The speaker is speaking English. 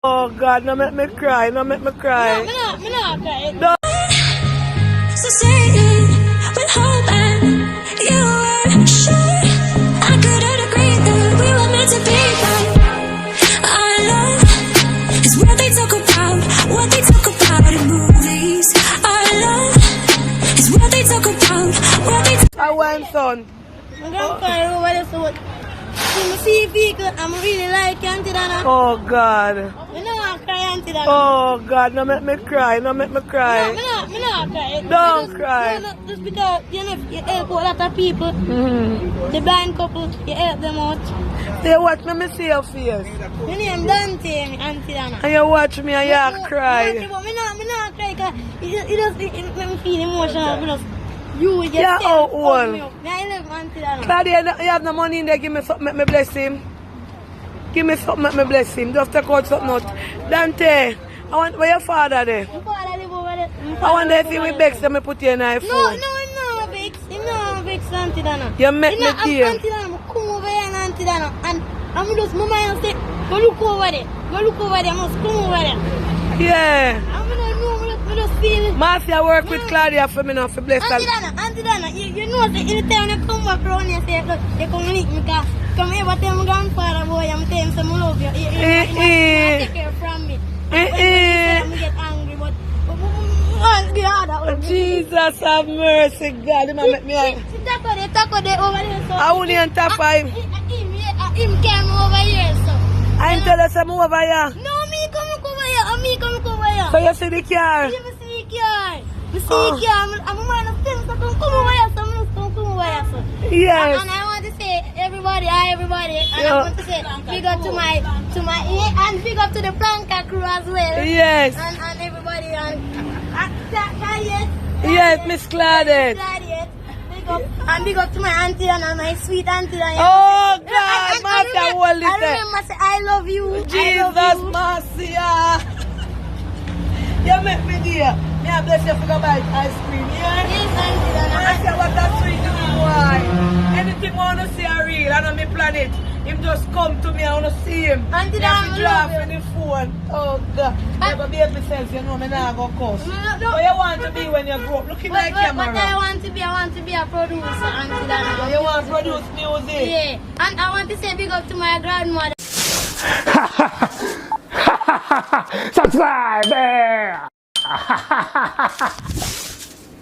Oh God, no make me cry, no make me cry. Me not cry. No. So say it with hope and you were sure I couldn't agree that we were meant to be. But our love is what they talk about in movies. Our love is what they talk about. I want son. I'm gonna cry over this one. When I see people, I'm really like Auntie Donna. Oh God. Me not cry, Auntie Donna. Oh God, no make me cry, no make me cry. Me not cry. Don't cry. No, just because you help a lot of people. The blind couple, you help them out. Say watch me see your face. My name Dontae, Auntie Donna. And you watch me and you cry. But me not cry because it just make me feel emotional because you with Yeah, yourself. oh, well. Me I love Auntie Donna. Claudia, you have no money in there, give me something, make me bless him. Give me something, make me bless him. Just take out something out. Dante, I want, where your father there? My father live over there. I wonder if he will beg so me put you in a phone. No, Vix. No, Vix, Auntie Donna. You make me dear. Auntie Donna, come over here and Auntie Donna. And I'm just, my mind say, go look over there. I must come over there. Yeah. I'm just feeling. Marcy, I work with Claudia for me now, for bless her. Auntie Donna, you know that anytime you come back around here, say, look, you come and eat me because come here, but tell my grandfather, boy, I'm telling him some love you. You take care from me. When you get angry, but the other. Jesus have mercy, God. He might make me Taco there over there, so. I only on top of him. Him came over here, so. I tell us I'm over here. No, me come over here. Me come over here. So you see the car? Yeah, me see the car. I'm a man of things, so come over here, so come over here, so. Yes. And I want to say everybody, and I want to say big up to my and big up to the Planka crew as well. Yes. And everybody and Yes, Miss Claudette. And big up to my auntie and my sweet auntie. Oh God, Marcia, hold it I there. remember say I love you. Jesus, Marcia. You make me dear. May I bless you for the bite ice cream, yeah? Yes, auntie. Marcia, what a sweet boy. Anything I want to see a real, I know me planet. Him just come to me, I want to see him. Auntie, me have to I draft in the phone. Oh God. Never be able to sense, you know, me now go cuss. No. What you want to be when you grow up? Looking like camera. What I want to be a producer, auntie Donna. You want to produce music? Yeah. And I want to say big up to my grandmother. Subscribe!